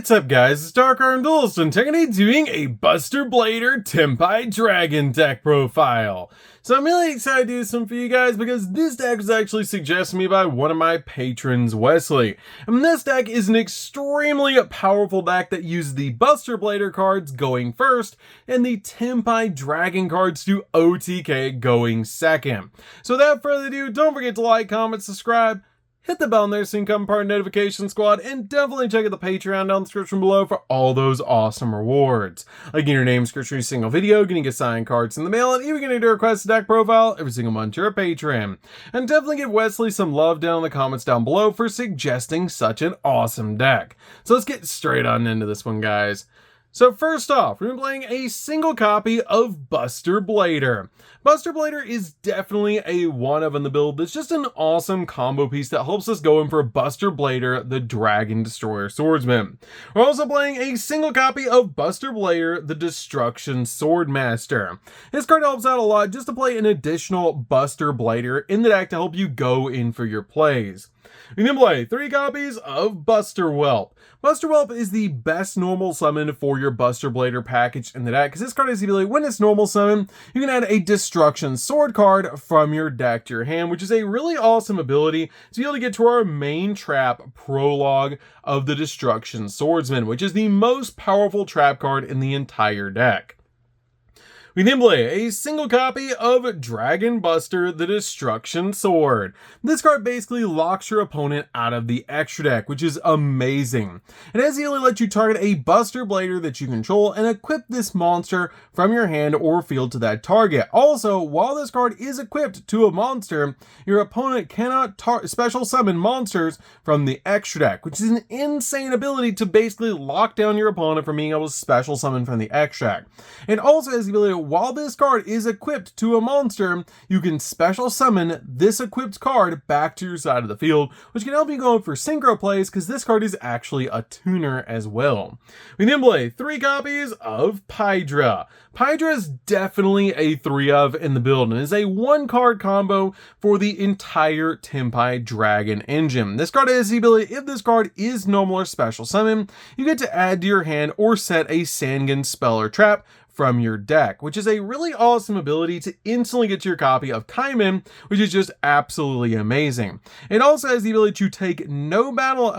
What's up guys, it's DarkArmedDuelist and today doing a Buster Blader Tenpai Dragon deck profile. So I'm really excited to do this one for you guys because this deck was actually suggested to me by one of my patrons, Wesley. And this deck is an extremely powerful deck that uses the Buster Blader cards going first and the Tenpai Dragon cards to OTK going second. So without further ado, don't forget to like, comment, subscribe, hit the bell in there so you can become part of the notification squad, and definitely check out the Patreon down in the description below for all those awesome rewards. Like getting your name description every single video, getting get signed cards in the mail, and even getting to request a deck profile every single month to your Patreon. And definitely give Wesley some love down in the comments down below for suggesting such an awesome deck. So let's get straight on into this one, guys. So first off, we're playing a single copy of Buster Blader. Buster Blader is definitely a one-of in the build. It's just an awesome combo piece that helps us go in for Buster Blader, the Dragon Destroyer Swordsman. We're also playing a single copy of Buster Blader, the Destruction Swordmaster. This card helps out a lot just to play an additional Buster Blader in the deck to help you go in for your plays. We can play 3 copies of Buster Whelp. Buster Whelp is the best normal summon for your Buster Blader package in the deck, because this card has the ability, when it's normal summon, you can add a Destruction Sword card from your deck to your hand, which is a really awesome ability to be able to get to our main trap prologue of the Destruction Swordsman, which is the most powerful trap card in the entire deck. We then play a single copy of Dragon Buster, the Destruction Sword. This card basically locks your opponent out of the extra deck, which is amazing. It has the ability to let you target a Buster Blader that you control and equip this monster from your hand or field to that target. Also, while this card is equipped to a monster, your opponent cannot special summon monsters from the extra deck, which is an insane ability to basically lock down your opponent from being able to special summon from the extra deck. It also has the ability, while this card is equipped to a monster, you can special summon this equipped card back to your side of the field, which can help you go for synchro plays because this card is actually a tuner as well. We then play 3 copies of Pydra. Pydra is definitely a 3-of in the build and is a 1-card combo for the entire Tenpai Dragon engine. This card has the ability, if this card is normal or special summon, you get to add to your hand or set a Sangan spell or trap from your deck, which is a really awesome ability to instantly get to your copy of Kaiman, which is just absolutely amazing. It also has the ability to take no battle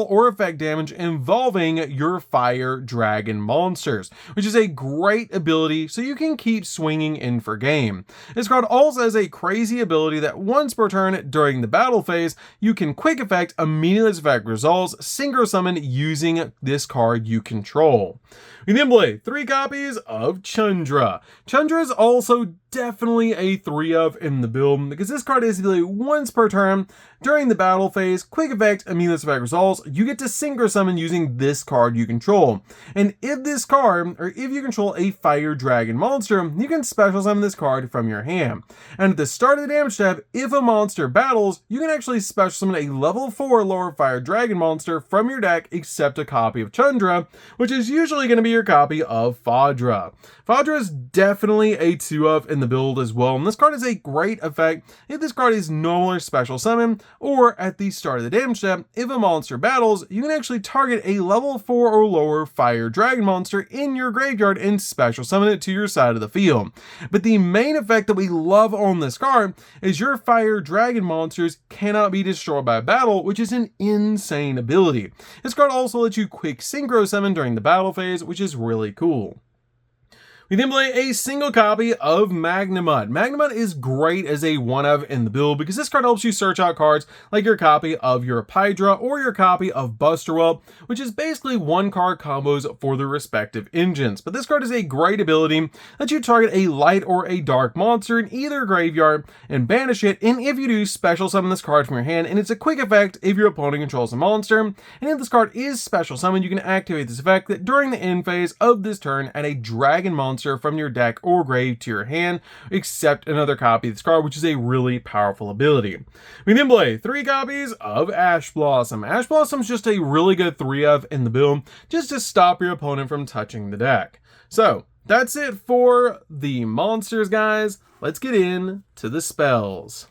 or effect damage involving your fire dragon monsters, which is a great ability so you can keep swinging in for game. This card also has a crazy ability that once per turn during the battle phase, you can quick effect immediately as effect resolves, synchro summon using this card you control. We then play 3 copies of Chandra. Chandra is also definitely a 3-of in the build because this card is the ability once per turn during the battle phase, quick effect, immediate effect resolves, you get to synchro summon using this card you control. And if this card, or if you control a fire dragon monster, you can special summon this card from your hand. And at the start of the damage step, if a monster battles, you can actually special summon a level 4 lower fire dragon monster from your deck except a copy of Chandra, which is usually going to be your copy of Fadra. Fadra is definitely a 2-of in the build as well, and this card is a great effect if this card is normal or special summon, or at the start of the damage step, if a monster battles, you can actually target a level 4 or lower fire dragon monster in your graveyard and special summon it to your side of the field. But the main effect that we love on this card is your fire dragon monsters cannot be destroyed by battle, which is an insane ability. This card also lets you quick synchro summon during the battle phase, which is really cool. We then play a single copy of Magnamud. Magnamud is great as a 1-of in the build because this card helps you search out cards like your copy of your Pydra or your copy of Buster Whelp, which is basically 1-card combos for the respective engines. But this card is a great ability that you target a light or a dark monster in either graveyard and banish it, and if you do, special summon this card from your hand, and it's a quick effect if your opponent controls a monster, and if this card is special summoned, you can activate this effect that during the end phase of this turn add a dragon monster from your deck or grave to your hand, except another copy of this card, which is a really powerful ability. We then play 3 copies of Ash Blossom. Ash Blossom is just a really good 3-of in the build, just to stop your opponent from touching the deck. So that's it for the monsters, guys. Let's get into the spells.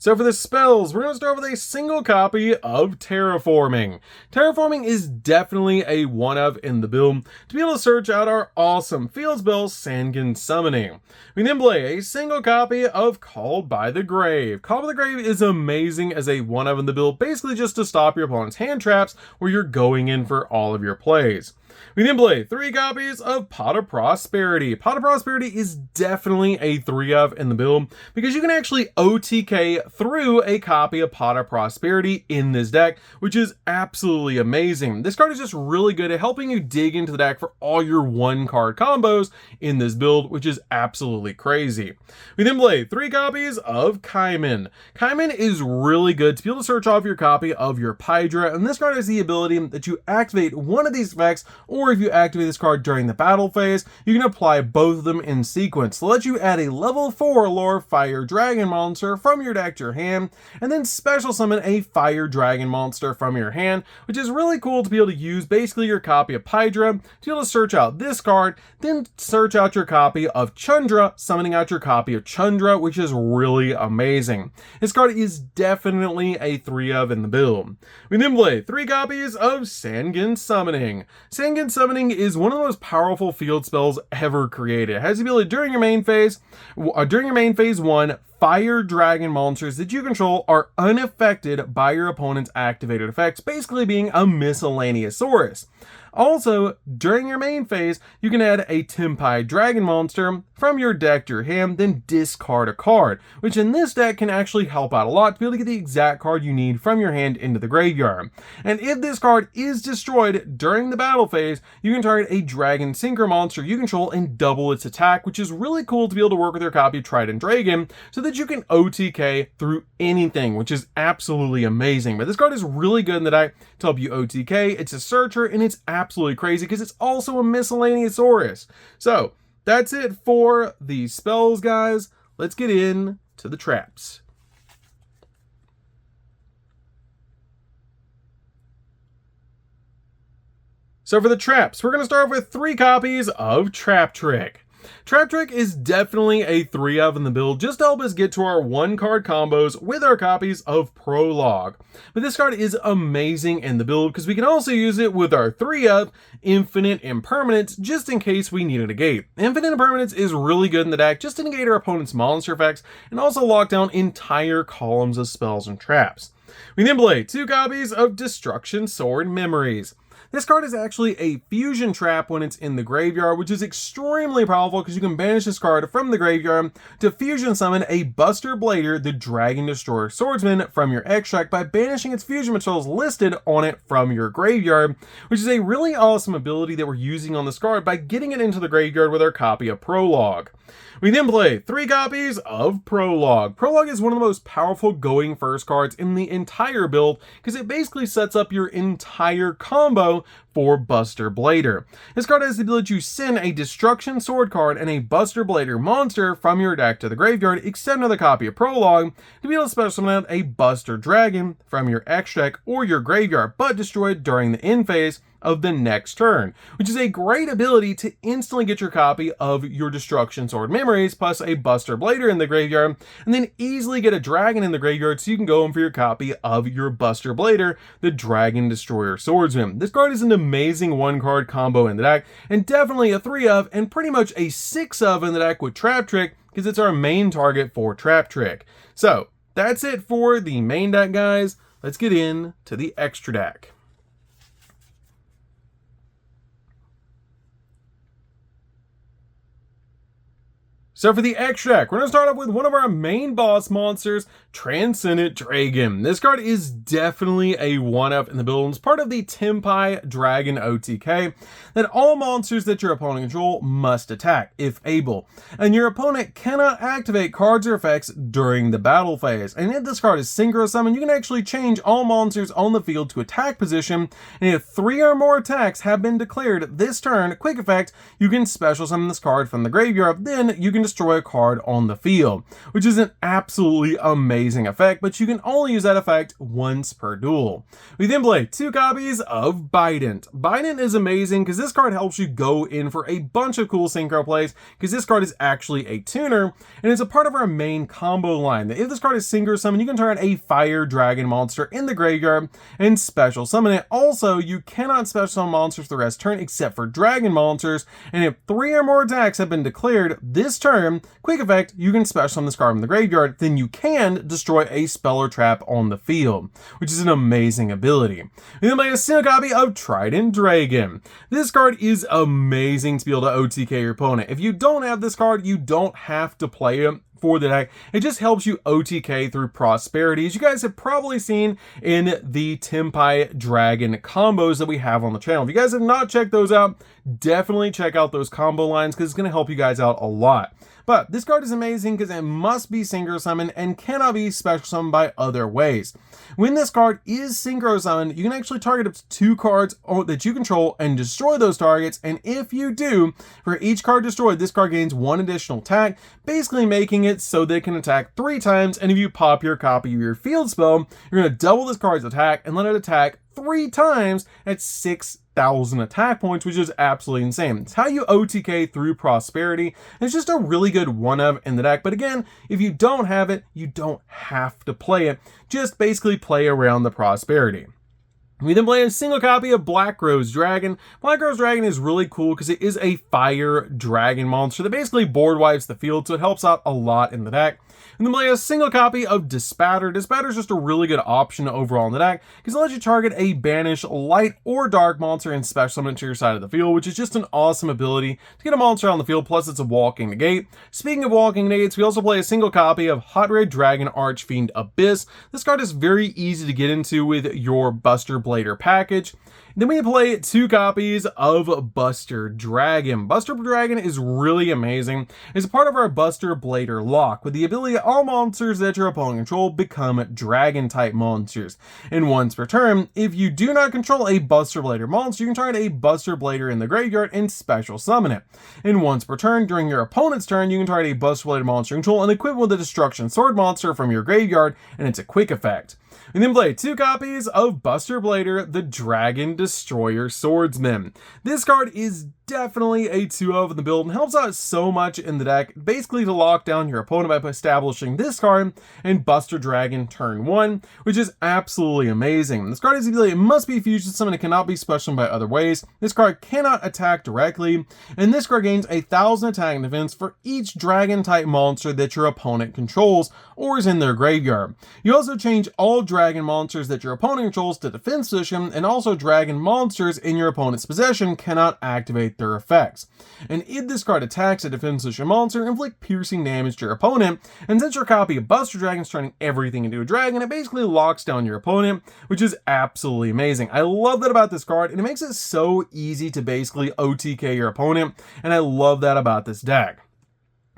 So for the spells, we're going to start with a single copy of Terraforming. Terraforming is definitely a one-of in the build to be able to search out our awesome field spell Sangen Summoning. We then play a single copy of Called by the Grave. Called by the Grave is amazing as a one-of in the build, basically just to stop your opponent's hand traps where you're going in for all of your plays. We then play 3 copies of Pot of Prosperity. Pot of Prosperity is definitely a 3-of in the build because you can actually OTK through a copy of Pot of Prosperity in this deck, which is absolutely amazing. This card is just really good at helping you dig into the deck for all your 1-card combos in this build, which is absolutely crazy. We then play 3 copies of Kaiman. Kaiman is really good to be able to search off your copy of your Pydra, and this card has the ability that you activate one of these effects, or if you activate this card during the battle phase, you can apply both of them in sequence to let you add a level 4 lore fire dragon monster from your deck to your hand, and then special summon a fire dragon monster from your hand, which is really cool to be able to use basically your copy of Pydra to be able to search out this card, then search out your copy of Chundra, summoning out your copy of Chundra, which is really amazing. This card is definitely a 3-of in the build. We then play 3 copies of Sangen Summoning. Sangen Summoning is one of the most powerful field spells ever created. It has the ability during your main phase 1, fire dragon monsters that you control are unaffected by your opponent's activated effects, basically being a miscellaneousaurus. Also, during your main phase, you can add a Tenpai dragon monster from your deck to your hand, then discard a card, which in this deck can actually help out a lot to be able to get the exact card you need from your hand into the graveyard. And if this card is destroyed during the battle phase, you can target a dragon synchro monster you control and double its attack, which is really cool to be able to work with your copy of Trident Dragon so that you can OTK through anything, which is absolutely amazing. But this card is really good in the deck to help you OTK. It's a searcher, and it's absolutely crazy because it's also a miscellaneousaurus. So that's it for the spells, guys. Let's get in to the traps. So for the traps, we're going to start with 3 copies of Trap Trick. Trap Trick is definitely a 3-of in the build just to help us get to our 1-card combos with our copies of Prologue. But this card is amazing in the build because we can also use it with our 3-of Infinite Impermanence just in case we need a negate. Infinite Impermanence is really good in the deck just to negate our opponent's monster effects and also lock down entire columns of spells and traps. We then play 2 copies of Destruction Sword Memories. This card is actually a fusion trap when it's in the graveyard, which is extremely powerful because you can banish this card from the graveyard to fusion summon a Buster Blader, the Dragon Destroyer Swordsman, from your extract by banishing its fusion materials listed on it from your graveyard, which is a really awesome ability that we're using on this card by getting it into the graveyard with our copy of Prologue. We then play 3 copies of Prologue. Prologue is one of the most powerful going first cards in the entire build because it basically sets up your entire combo for Buster Blader. This card has the ability to send a Destruction Sword card and a Buster Blader monster from your deck to the graveyard, except another copy of Prologue, to be able to special summon out a Buster Dragon from your extract or your graveyard, but destroyed during the end phase of the next turn, which is a great ability to instantly get your copy of your Destruction Sword Memories plus a Buster Blader in the graveyard, and then easily get a dragon in the graveyard so you can go in for your copy of your Buster Blader, the Dragon Destroyer Swordsman. This card is an amazing 1-card combo in the deck, and definitely a 3-of and pretty much a 6-of in the deck with Trap Trick because it's our main target for Trap Trick. So that's it for the main deck, guys. Let's get in to the extra deck. So for the extra deck, we're going to start off with one of our main boss monsters, Transcendent Dragon. This card is definitely a 1-of in the build. It's part of the Tenpai Dragon OTK that all monsters that your opponent control must attack, if able. And your opponent cannot activate cards or effects during the battle phase. And if this card is synchro summoned, you can actually change all monsters on the field to attack position. And if 3 or more attacks have been declared this turn, quick effect, you can special summon this card from the graveyard. Then you can destroy a card on the field, which is an absolutely amazing effect, but you can only use that effect once per duel. We then play 2 copies of Bident. Bident is amazing because this card helps you go in for a bunch of cool synchro plays, because this card is actually a tuner, and it's a part of our main combo line. That if this card is synchro summon, you can turn a fire dragon monster in the graveyard and special summon it. Also, you cannot special summon monsters the rest turn except for dragon monsters, and if 3 or more attacks have been declared this turn, quick effect, you can special summon this card from the graveyard, then you can destroy a spell or trap on the field, which is an amazing ability. We then play a single copy of Trident Dragon. This card is amazing to be able to OTK your opponent. If you don't have this card, you don't have to play it for the deck. It just helps you OTK through prosperity, as you guys have probably seen in the Tenpai Dragon combos that we have on the channel. If you guys have not checked those out, definitely check out those combo lines because it's going to help you guys out a lot. But this card is amazing because it must be synchro summoned and cannot be special summoned by other ways. When this card is synchro summoned, you can actually target up to 2 cards that you control and destroy those targets, and if you do, for each card destroyed, this card gains 1 additional attack, basically making it so they can attack 3 times, and if you pop your copy of your field spell, you're going to double this card's attack and let it attack 3 times at 6,000 attack points, which is absolutely insane. It's how you OTK through prosperity. It's just a really good one-of in the deck, but again, if you don't have it, you don't have to play it. Just basically play around the prosperity. We then play a single copy of Black Rose Dragon. Black Rose Dragon is really cool because it is a fire dragon monster that basically board wipes the field, so it helps out a lot in the deck. And then play a single copy of Dispatter. Dispatter is just a really good option overall in the deck because it lets you target a banish, light, or dark monster and special summon it to your side of the field, which is just an awesome ability to get a monster on the field, plus it's a walking negate. Speaking of walking negates, we also play a single copy of Hot Red Dragon Archfiend Abyss. This card is very easy to get into with your Buster Blader package. Then we play 2 copies of Buster Dragon. Buster Dragon is really amazing. It's a part of our Buster Blader lock, with the ability that all monsters that your opponent control become dragon-type monsters. And once per turn, if you do not control a Buster Blader monster, you can target a Buster Blader in the graveyard and special summon it. And once per turn, during your opponent's turn, you can target a Buster Blader monster control and equip with a Destruction Sword monster from your graveyard, and it's a quick effect. We then play 2 copies of Buster Blader, the Dragon Destroyer Swordsman. This card is definitely a 2-of in the build and helps out so much in the deck, basically to lock down your opponent by establishing this card and Buster Dragon turn 1, which is absolutely amazing. This card is ability, it must be fusion summoned, it cannot be special by other ways. This card cannot attack directly, and this card gains 1,000 attack and defense for each dragon type monster that your opponent controls or is in their graveyard. You also change all dragon monsters that your opponent controls to defense position, and also dragon monsters in your opponent's possession cannot activate their effects. And if this card attacks a defense position monster, inflict piercing damage to your opponent, and since your copy of Buster Dragon is turning everything into a dragon, it basically locks down your opponent, which is absolutely amazing. I love that about this card, and it makes it so easy to basically OTK your opponent, and I love that about this deck.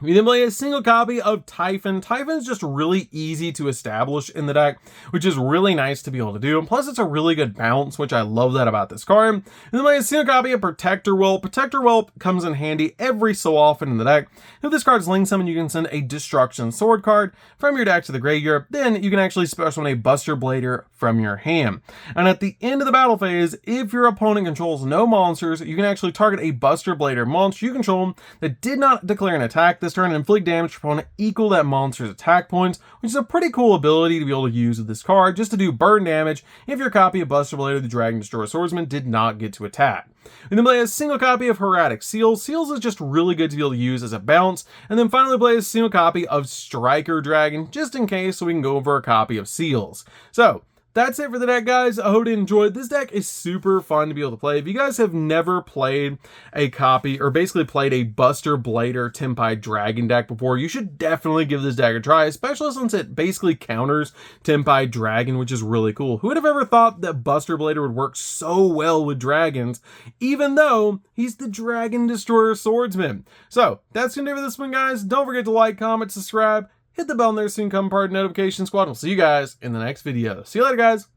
We then play a single copy of Typhon. Typhon is just really easy to establish in the deck, which is really nice to be able to do. And plus, it's a really good bounce, which I love that about this card. And then play a single copy of Protector Whelp. Protector Whelp comes in handy every so often in the deck. If this card is link summon, you can send a Destruction Sword card from your deck to the graveyard. Then you can actually special summon a Buster Blader from your hand. And at the end of the battle phase, if your opponent controls no monsters, you can actually target a Buster Blader monster you control that did not declare an attack this turn and inflict damage to your opponent equal that monster's attack points, which is a pretty cool ability to be able to use with this card, just to do burn damage if your copy of Buster Blader the Dragon Destroyer Swordsman did not get to attack. And then play a single copy of Hieratic Seals. Seals is just really good to be able to use as a bounce. And then finally play a single copy of Striker Dragon, just in case, so we can go over a copy of Seals. So that's it for the deck, guys. I hope you enjoyed. This deck is super fun to be able to play. If you guys have never played a copy, or basically played a Buster Blader Tenpai Dragon deck before, you should definitely give this deck a try, especially since it basically counters Tenpai Dragon, which is really cool. Who would have ever thought that Buster Blader would work so well with dragons, even though he's the Dragon Destroyer Swordsman? So that's gonna do it for this one, guys. Don't forget to like, comment, subscribe, hit the bell in there so you can become part of the notification squad. We'll see you guys in the next video. See you later, guys.